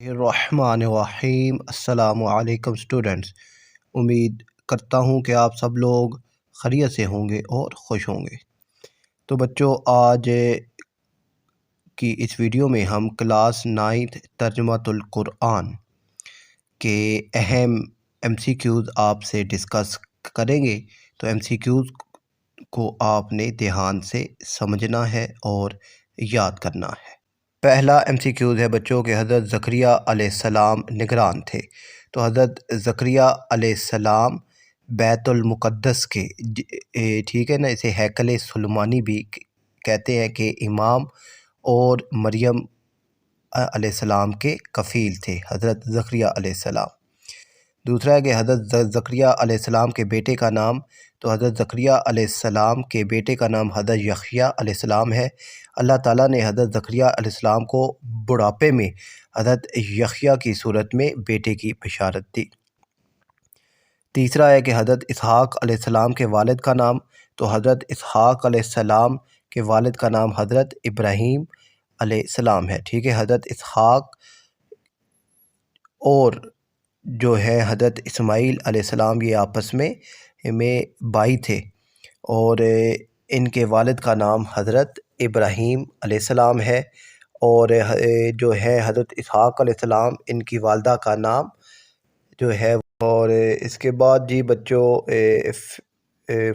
الرحمن الرحیم۔ السلام علیکم اسٹوڈنٹس، امید کرتا ہوں کہ آپ سب لوگ خیریت سے ہوں گے اور خوش ہوں گے۔ تو بچوں، آج کی اس ویڈیو میں ہم کلاس 9 ترجمۃ القرآن کے اہم ایم سی کیوز آپ سے ڈسکس کریں گے۔ تو ایم سی کیوز کو آپ نے دھیان سے سمجھنا ہے اور یاد کرنا ہے۔ پہلا ایم سی کیوز ہے بچوں کہ حضرت زکریہ علیہ السلام نگران تھے۔ تو حضرت زکریہ علیہ السلام بیت المقدس کے ٹھیک ہے نا، اسے ہیکل سلیمانی بھی کہتے ہیں کہ امام اور مریم علیہ السلام کے کفیل تھے حضرت زکریہ علیہ السلام۔ دوسرا ہے کہ حضرت زکریہ علیہ السلام کے بیٹے کا نام، تو حضرت زکریہ علیہ السلام کے بیٹے کا نام حضرت یحییٰ علیہ السلام ہے۔ اللہ تعالیٰ نے حضرت زکریہ علیہ السلام کو بڑھاپے میں حضرت یحییٰ کی صورت میں بیٹے کی بشارت دی۔ تیسرا ہے کہ حضرت اسحاق علیہ السلام کے والد کا نام، تو حضرت اسحاق علیہ السلام کے والد کا نام حضرت ابراہیم علیہ السلام ہے۔ ٹھیک ہے، حضرت اسحاق اور جو ہے حضرت اسماعیل علیہ السلام یہ آپس میں بھائی تھے، اور ان کے والد کا نام حضرت ابراہیم علیہ السلام ہے، اور جو ہے حضرت اسحاق علیہ السلام ان کی والدہ کا نام جو ہے۔ اور اس کے بعد جی بچوں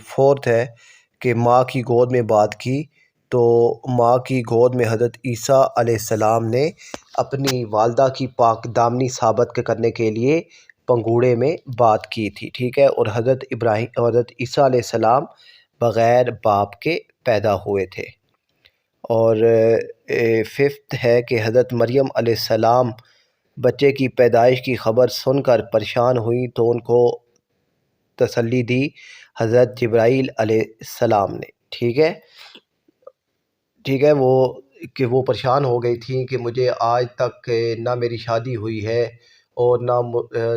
فورتھ ہے کہ ماں کی گود میں بات کی، تو ماں کی گود میں حضرت عیسیٰ علیہ السلام نے اپنی والدہ کی پاک دامنی ثابت کرنے کے لیے پنگوڑے میں بات کی تھی۔ ٹھیک ہے، اور حضرت عیسیٰ علیہ السلام بغیر باپ کے پیدا ہوئے تھے۔ اور ففتھ ہے کہ حضرت مریم علیہ السلام بچے کی پیدائش کی خبر سن کر پریشان ہوئیں، تو ان کو تسلی دی حضرت جبرائیل علیہ السلام نے۔ ٹھیک ہے، وہ پریشان ہو گئی تھیں کہ مجھے آج تک نہ میری شادی ہوئی ہے اور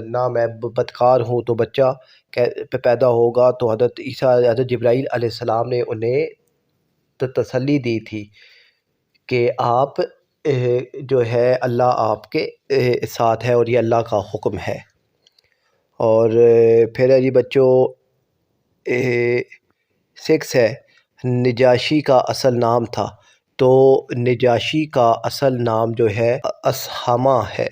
نہ میں بدکار ہوں، تو بچہ پیدا ہوگا۔ تو حضرت جبرائیل علیہ السلام نے انہیں تسلی دی تھی کہ آپ جو ہے اللہ آپ کے ساتھ ہے اور یہ اللہ کا حکم ہے۔ اور پھر ہے جی بچوں 6 ہے نجاشی کا اصل نام تھا، تو نجاشی کا اصل نام جو ہے اسہمہ ہے۔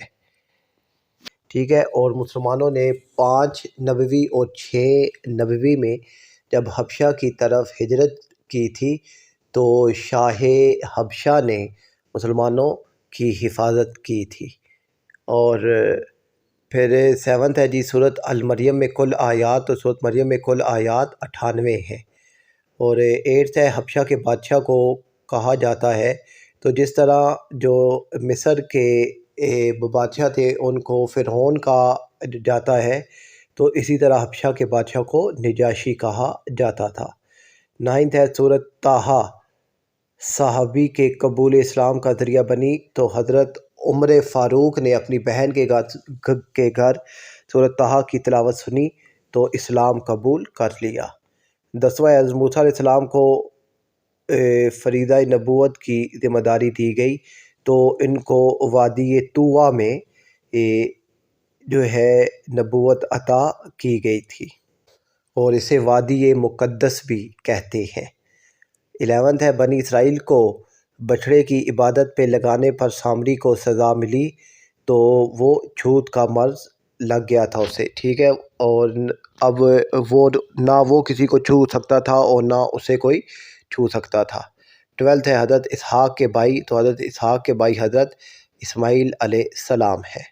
ٹھیک ہے، اور مسلمانوں نے 5 نبوی اور 6 نبوی میں جب حبشہ کی طرف ہجرت کی تھی، تو شاہ حبشہ نے مسلمانوں کی حفاظت کی تھی۔ اور پھر 7 ہے جی سورۃ المریم میں کل آیات، تو سورۃ مریم میں کل آیات 98 ہیں۔ اور 8 ہے حبشہ کے بادشاہ کو کہا جاتا ہے، تو جس طرح جو مصر کے بادشاہ تھے ان کو فرعون کہا جاتا ہے، تو اسی طرح حبشہ کے بادشاہ کو نجاشی کہا جاتا تھا۔ 9 ہے سورۃ طٰہٰ صحابی کے قبول اسلام کا ذریعہ بنی، تو حضرت عمر فاروق نے اپنی بہن کے گھر سورۃ طٰہٰ کی تلاوت سنی تو اسلام قبول کر لیا۔ 10 ہے حضرت موسیٰ علیہ السلام کو فریضہ نبوت کی ذمہ داری دی گئی، تو ان کو وادی طویٰ میں جو ہے نبوت عطا کی گئی تھی، اور اسے وادی مقدس بھی کہتے ہیں۔ 11 ہے بنی اسرائیل کو بچھڑے کی عبادت پہ لگانے پر سامری کو سزا ملی، تو وہ جھوٹ کا مرض لگ گیا تھا اسے۔ ٹھیک ہے، اور اب نہ وہ کسی کو چھو سکتا تھا اور نہ اسے کوئی چھو سکتا تھا۔ 12 ہے حضرت اسحاق کے بھائی، تو حضرت اسحاق کے بھائی حضرت اسماعیل علیہ السلام ہے۔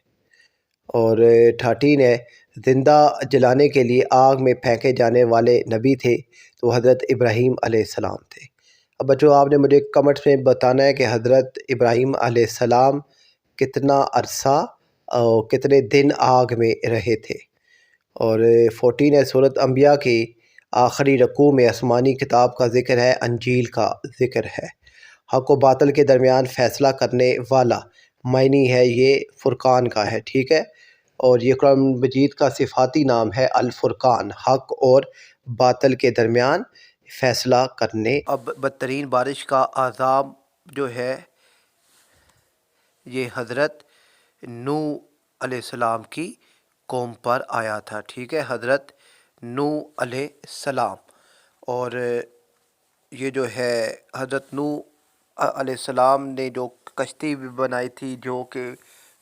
اور 13 ہے زندہ جلانے کے لیے آگ میں پھینکے جانے والے نبی تھے، تو حضرت ابراہیم علیہ السلام تھے۔ اب بچوں آپ نے مجھے کمنٹس میں بتانا ہے کہ حضرت ابراہیم علیہ السلام کتنا عرصہ اور کتنے دن آگ میں رہے تھے۔ اور 14 ہے سورۃ انبیاء کی آخری رکوع میں آسمانی کتاب کا ذکر ہے، انجیل کا ذکر ہے۔ حق و باطل کے درمیان فیصلہ کرنے والا معنی ہے یہ فرقان کا ہے۔ ٹھیک ہے، اور یہ قرآن مجید کا صفاتی نام ہے الفرقان، حق اور باطل کے درمیان فیصلہ کرنے۔ اب بدترین بارش کا عذاب جو ہے یہ حضرت نوح علیہ السلام کی قوم پر آیا تھا، ٹھیک ہے، حضرت نوح علیہ السلام۔ اور یہ جو ہے حضرت نوح علیہ السلام نے جو کشتی بھی بنائی تھی جو کہ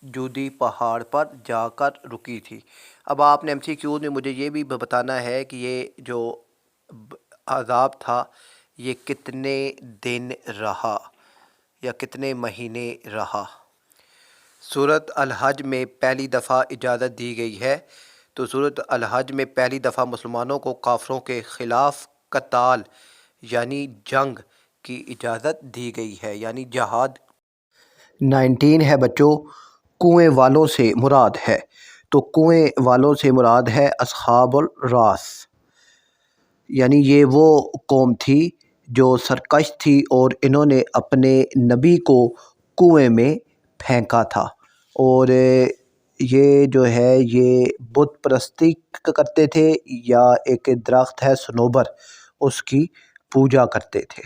جودی پہاڑ پر جا کر رکی تھی۔ اب آپ نے MCQ میں مجھے یہ بھی بتانا ہے کہ یہ جو عذاب تھا یہ کتنے دن رہا یا کتنے مہینے رہا۔ سورۃ الحج میں پہلی دفعہ اجازت دی گئی ہے، تو سورۃ الحج میں پہلی دفعہ مسلمانوں کو کافروں کے خلاف قتال یعنی جنگ کی اجازت دی گئی ہے، یعنی جہاد۔ 19 ہے بچوں، کنویں والوں سے مراد ہے، تو کنویں والوں سے مراد ہے اصحاب الراس، یعنی یہ وہ قوم تھی جو سرکش تھی اور انہوں نے اپنے نبی کو کنویں میں پھینکا تھا، اور یہ جو ہے یہ بت پرستی کرتے تھے، یا ایک درخت ہے صنوبر اس کی پوجا کرتے تھے۔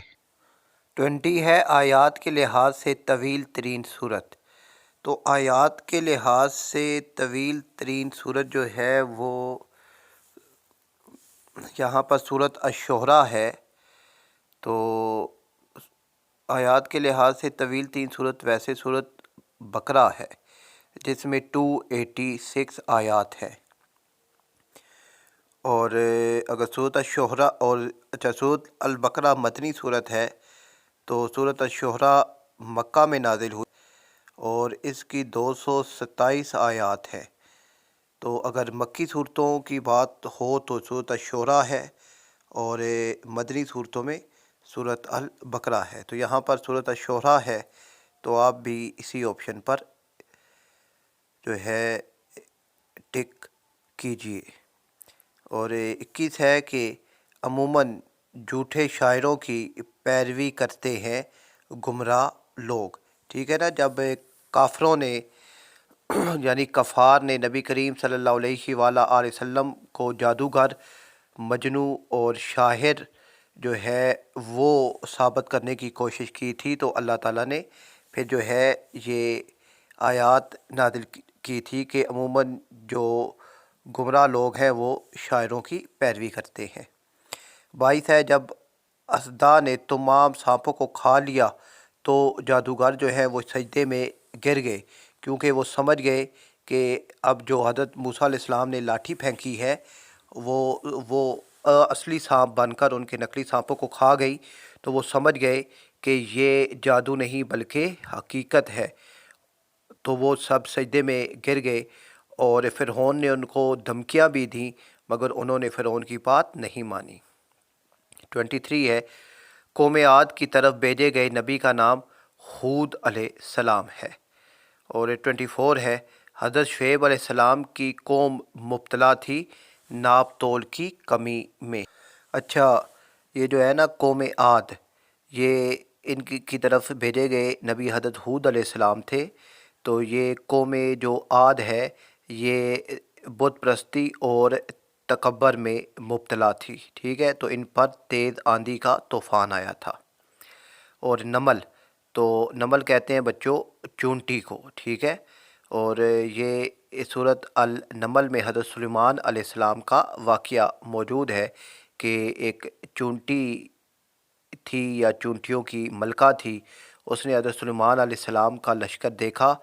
20 ہے آیات کے لحاظ سے طویل ترین سورت، تو آیات کے لحاظ سے طویل ترین سورت جو ہے وہ یہاں پر سورۃ الشعراء ہے، تو آیات کے لحاظ سے طویل ترین سورت ویسے سورۃ بقرہ ہے جس میں 286 آیات ہے، اور اگر سورۃ الشعراء سورۃ البقرہ مدنی سورت ہے تو سورۃ الشعراء مکہ میں نازل ہوئی اور اس کی 227 آیات ہے، تو اگر مکی صورتوں کی بات ہو تو سورۃ الشعراء ہے اور مدنی صورتوں میں سورۃ البقرہ ہے، تو یہاں پر سورۃ الشعراء ہے، تو آپ بھی اسی آپشن پر جو ہے ٹک کیجئے۔ اور 21 ہے کہ عموماً جھوٹے شاعروں کی پیروی کرتے ہیں گمراہ لوگ، ٹھیک ہے نا۔ جب کافروں نے یعنی کفار نے نبی کریم صلی اللہ علیہ وآلہ وسلم کو جادوگر، مجنوں اور شاعر جو ہے وہ ثابت کرنے کی کوشش کی تھی، تو اللہ تعالیٰ نے پھر جو ہے یہ آیات نازل کی تھی کہ عموماً جو گمراہ لوگ ہیں وہ شاعروں کی پیروی کرتے ہیں۔ 22 ہے جب اسدا نے تمام سانپوں کو کھا لیا تو جادوگر جو ہے وہ سجدے میں گر گئے، کیونکہ وہ سمجھ گئے کہ اب جو حضرت موسیٰ علیہ السلام نے لاٹھی پھینکی ہے وہ اصلی سانپ بن کر ان کے نقلی سانپوں کو کھا گئی، تو وہ سمجھ گئے کہ یہ جادو نہیں بلکہ حقیقت ہے، تو وہ سب سجدے میں گر گئے، اور فرعون نے ان کو دھمکیاں بھی دیں مگر انہوں نے فرعون کی بات نہیں مانی۔ 23 ہے قوم عاد کی طرف بھیجے گئے نبی کا نام ہود علیہ السلام ہے، اور 24 ہے حضرت شعیب علیہ السلام کی قوم مبتلا تھی ناپ تول کی کمی میں۔ اچھا، یہ جو ہے نا قوم عاد، یہ ان کی طرف بھیجے گئے نبی حضرت ہود علیہ السلام تھے، تو یہ قوم جو عاد ہے یہ بت پرستی اور تکبر میں مبتلا تھی، ٹھیک ہے، تو ان پر تیز آندھی کا طوفان آیا تھا۔ اور نمل، تو نمل کہتے ہیں بچوں چونٹی کو، ٹھیک ہے، اور یہ سورۃ النمل میں حضرت سلیمان علیہ السلام کا واقعہ موجود ہے کہ ایک چونٹی تھی یا چونٹیوں کی ملکہ تھی، اس نے حضرت سلیمان علیہ السلام کا لشکر دیکھا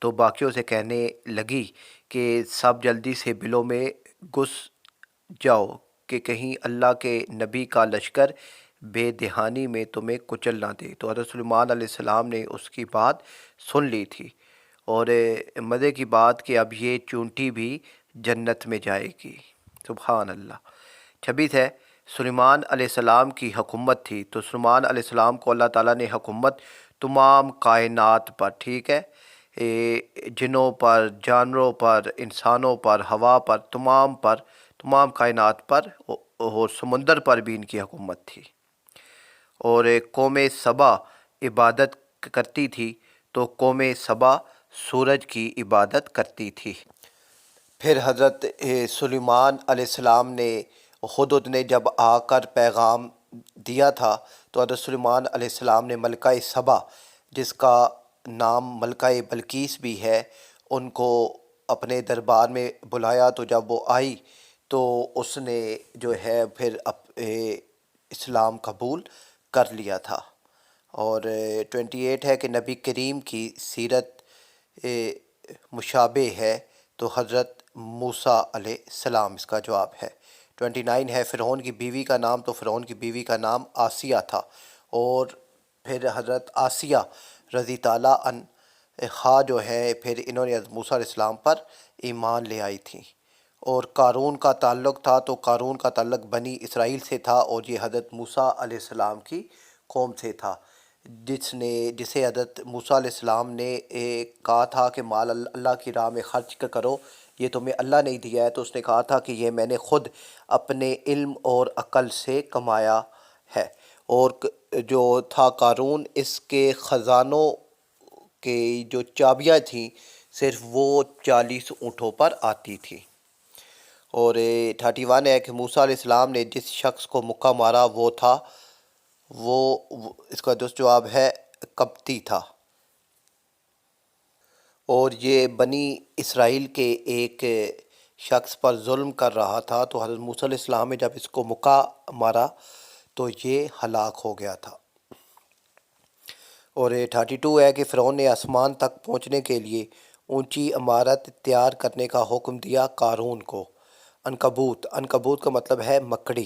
تو باقیوں سے کہنے لگی کہ سب جلدی سے بلوں میں گھس جاؤ کہ کہیں اللہ کے نبی کا لشکر بے دہانی میں تمہیں کچل نہ دے، تو حضرت سلیمان علیہ السلام نے اس کی بات سن لی تھی، اور مزے کی بات کہ اب یہ چونٹی بھی جنت میں جائے گی، سبحان اللہ۔ 26 ہے سلیمان علیہ السلام کی حکومت تھی، تو سلیمان علیہ السلام کو اللہ تعالیٰ نے حکومت تمام کائنات پر، ٹھیک ہے، جنوں پر، جانوروں پر، انسانوں پر، ہوا پر، تمام کائنات پر اور سمندر پر بھی ان کی حکومت تھی۔ اور قوم سبا عبادت کرتی تھی، تو قوم سبا سورج کی عبادت کرتی تھی۔ پھر حضرت سلیمان علیہ السلام نے ہدہد نے جب آ کر پیغام دیا تھا تو حضرت سلیمان علیہ السلام نے ملکہ سبا، جس کا نام ملکہ بلقیس بھی ہے، ان کو اپنے دربار میں بلایا، تو جب وہ آئی تو اس نے جو ہے پھر اسلام قبول کر لیا تھا۔ اور 28 ہے کہ نبی کریم کی سیرت مشابہ ہے تو حضرت موسیٰ علیہ السلام اس کا جواب ہے۔ 29 ہے فرعون کی بیوی کا نام، تو فرعون کی بیوی کا نام آسیہ تھا، اور پھر حضرت آسیہ رضی تعالیٰ عنہا جو ہے پھر انہوں نے حضرت موسیٰ علیہ السلام پر ایمان لے آئی تھیں۔ اور قارون کا تعلق تھا، تو قارون کا تعلق بنی اسرائیل سے تھا، اور یہ حضرت موسیٰ علیہ السلام کی قوم سے تھا، جسے حضرت موسیٰ علیہ السلام نے کہا تھا کہ مال اللہ کی راہ میں خرچ کرو، یہ تمہیں اللہ نے دیا ہے، تو اس نے کہا تھا کہ یہ میں نے خود اپنے علم اور عقل سے کمایا ہے۔ اور جو تھا قارون، اس کے خزانوں کے جو چابیاں تھیں صرف وہ 40 اونٹوں پر آتی تھیں۔ اور 31 ہے کہ موسیٰ علیہ السلام نے جس شخص کو مکہ مارا وہ اس کا درست جواب ہے قبطی تھا، اور یہ بنی اسرائیل کے ایک شخص پر ظلم کر رہا تھا، تو حضرت موسیٰ علیہ السلام نے جب اس کو مکہ مارا تو یہ ہلاک ہو گیا تھا۔ اور 32 ہے کہ فرعون نے آسمان تک پہنچنے کے لیے اونچی عمارت تیار کرنے کا حکم دیا قارون کو۔ عنکبوت کا مطلب ہے مکڑی۔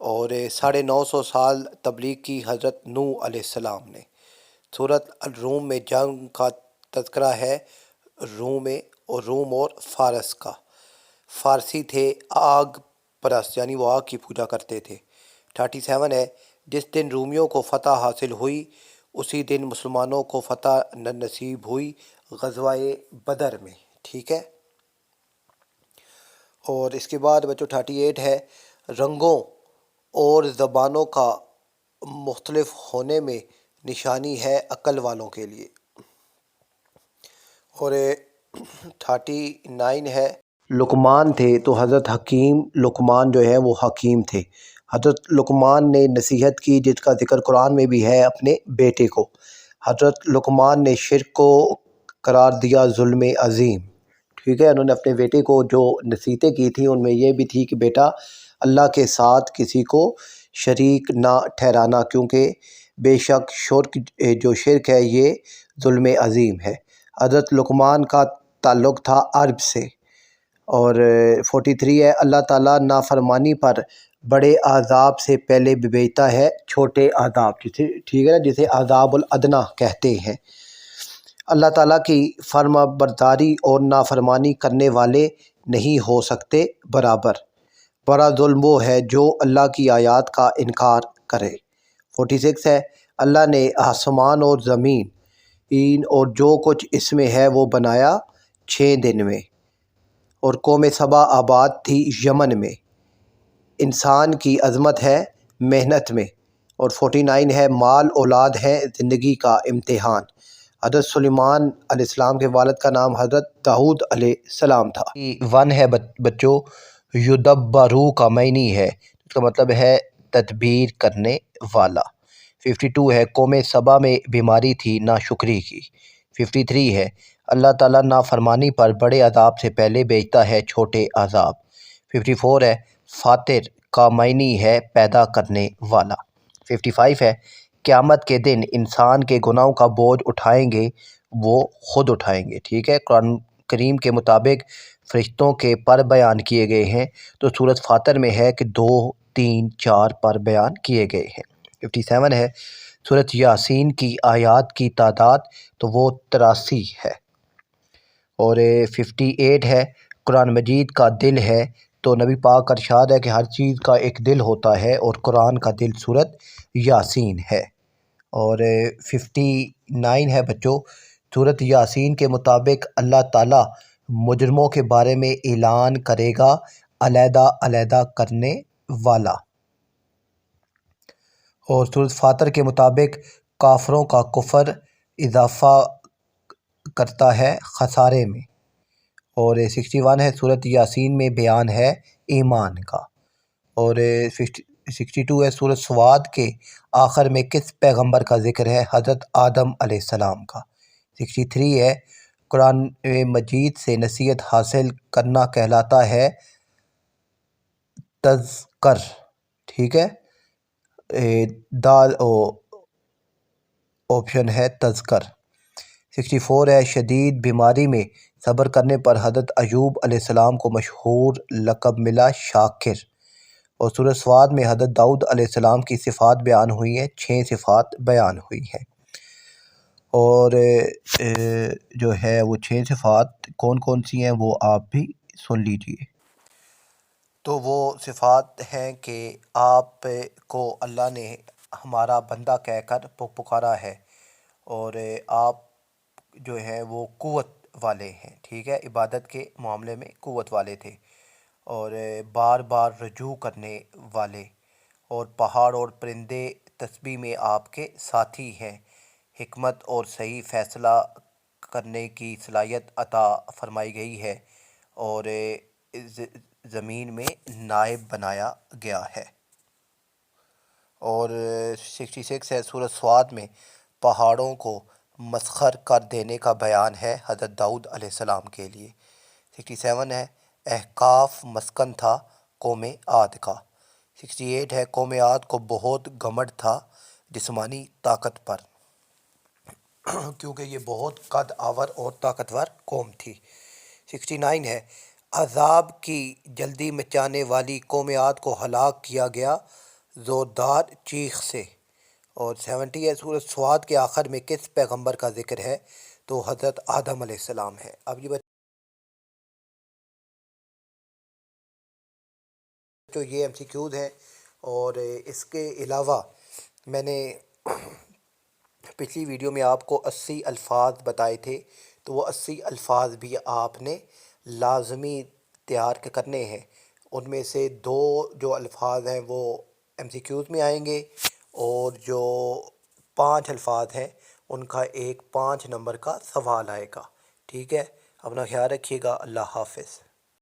اور 950 سال تبلیغ کی حضرت نوح علیہ السلام نے۔ سورۃ الروم میں جنگ کا تذکرہ ہے، روم اور فارس کا۔ فارسی تھے آگ پرست، یعنی وہ آگ کی پوجا کرتے تھے۔ 37 ہے جس دن رومیوں کو فتح حاصل ہوئی اسی دن مسلمانوں کو فتح نصیب ہوئی غزوہ بدر میں، ٹھیک ہے۔ اور اس کے بعد بچوں 38 ہے رنگوں اور زبانوں کا مختلف ہونے میں نشانی ہے عقل والوں کے لیے۔ اور 39 ہے لقمان تھے تو حضرت حکیم لقمان جو ہے وہ حکیم تھے۔ حضرت لقمان نے نصیحت کی جس کا ذکر قرآن میں بھی ہے اپنے بیٹے کو۔ حضرت لقمان نے شرک کو قرار دیا ظلم عظیم، ٹھیک ہے۔ انہوں نے اپنے بیٹے کو جو نصیحتیں کی تھیں ان میں یہ بھی تھی کہ بیٹا اللہ کے ساتھ کسی کو شریک نہ ٹھہرانا، کیونکہ بے شک جو شرک ہے یہ ظلم عظیم ہے۔ حضرت لقمان کا تعلق تھا عرب سے۔ اور 43 ہے اللہ تعالیٰ نافرمانی پر بڑے عذاب سے پہلے بھیجتا ہے چھوٹے عذاب، ٹھیک ہے نا، جسے عذاب الادنیٰ کہتے ہیں۔ اللہ تعالیٰ کی فرما برداری اور نافرمانی کرنے والے نہیں ہو سکتے برابر۔ بڑا ظلم وہ ہے جو اللہ کی آیات کا انکار کرے۔ 46 ہے اللہ نے آسمان اور زمین اور جو کچھ اس میں ہے وہ بنایا 6 دن میں، اور قوم سبا آباد تھی یمن میں۔ انسان کی عظمت ہے محنت میں۔ اور 49 ہے مال اولاد ہے زندگی کا امتحان۔ حضرت سلیمان علیہ السلام کے والد کا نام حضرت داؤد علیہ السلام تھا۔ 1 ہے بچوں یدبرو کا معنی ہے، اس کا مطلب ہے تدبیر کرنے والا۔ 52 ہے قوم سبا میں بیماری تھی ناشکری کی۔ 53 ہے اللہ تعالیٰ نافرمانی پر بڑے عذاب سے پہلے بھیجتا ہے چھوٹے عذاب۔ 54 ہے فاتر کا معنی ہے پیدا کرنے والا۔ 55 ہے قیامت کے دن انسان کے گناہوں کا بوجھ اٹھائیں گے وہ خود اٹھائیں گے، ٹھیک ہے۔ قرآن کریم کے مطابق فرشتوں کے پر بیان کیے گئے ہیں، تو سورۃ فاتر میں ہے کہ 2 3 4 پر بیان کیے گئے ہیں۔ 57 ہے سورۃ یاسین کی آیات کی تعداد تو وہ 83 ہے۔ اور 58 ہے قرآن مجید کا دل ہے، تو نبی پاک کا ارشاد ہے کہ ہر چیز کا ایک دل ہوتا ہے اور قرآن کا دل سورۃ یاسین ہے۔ اور 59 ہے بچوں سورۃ یاسین کے مطابق اللہ تعالیٰ مجرموں کے بارے میں اعلان کرے گا علیحدہ علیحدہ کرنے والا۔ اور سورۃ فاتر کے مطابق کافروں کا کفر اضافہ کرتا ہے خسارے میں۔ اور 61 ہے سورۃ یاسین میں بیان ہے ایمان کا۔ اور 62 ہے سورۃ سواد کے آخر میں کس پیغمبر کا ذکر ہے؟ حضرت آدم علیہ السلام کا۔ 63 ہے قرآن مجید سے نصیحت حاصل کرنا کہلاتا ہے تذکر، ٹھیک ہے، دال آپشن ہے تذکر۔ 64 ہے شدید بیماری میں صبر کرنے پر حضرت ایوب علیہ السلام کو مشہور لقب ملا شاکر۔ اور سورہ صاد میں حضرت داؤد علیہ السلام کی صفات بیان ہوئی ہیں، 6 صفات بیان ہوئی ہیں، اور جو ہے وہ 6 صفات کون کون سی ہیں وہ آپ بھی سن لیجئے۔ تو وہ صفات ہیں کہ آپ کو اللہ نے ہمارا بندہ کہہ کر پکارا ہے، اور آپ جو ہیں وہ قوت والے ہیں، ٹھیک ہے، عبادت کے معاملے میں قوت والے تھے، اور بار بار رجوع کرنے والے، اور پہاڑ اور پرندے تسبیح میں آپ کے ساتھی ہیں، حکمت اور صحیح فیصلہ کرنے کی صلاحیت عطا فرمائی گئی ہے، اور زمین میں نائب بنایا گیا ہے۔ اور 66 ہے سورہ صاد میں پہاڑوں کو مسخر کر دینے کا بیان ہے حضرت داؤد علیہ السلام کے لیے۔ 67 ہے احقاف مسکن تھا قوم عاد کا۔ 68 ہے قوم عاد کو بہت گھمنڈ تھا جسمانی طاقت پر، کیونکہ یہ بہت قد آور اور طاقتور قوم تھی۔ 69 ہے عذاب کی جلدی مچانے والی قوم عاد کو ہلاک کیا گیا زوردار چیخ سے۔ اور 70 ہے سورۃ صاد کے آخر میں کس پیغمبر کا ذکر ہے؟ تو حضرت آدم علیہ السلام ہے۔ اب یہ جو یہ ایم سی کیوز ہیں، اور اس کے علاوہ میں نے پچھلی ویڈیو میں آپ کو 80 الفاظ بتائے تھے، تو وہ 80 الفاظ بھی آپ نے لازمی تیار کرنے ہیں۔ ان میں سے 2 جو الفاظ ہیں وہ ایم سی کیوز میں آئیں گے، اور جو 5 الفاظ ہیں ان کا ایک 5 نمبر کا سوال آئے گا، ٹھیک ہے۔ اپنا خیال رکھیے گا، اللہ حافظ۔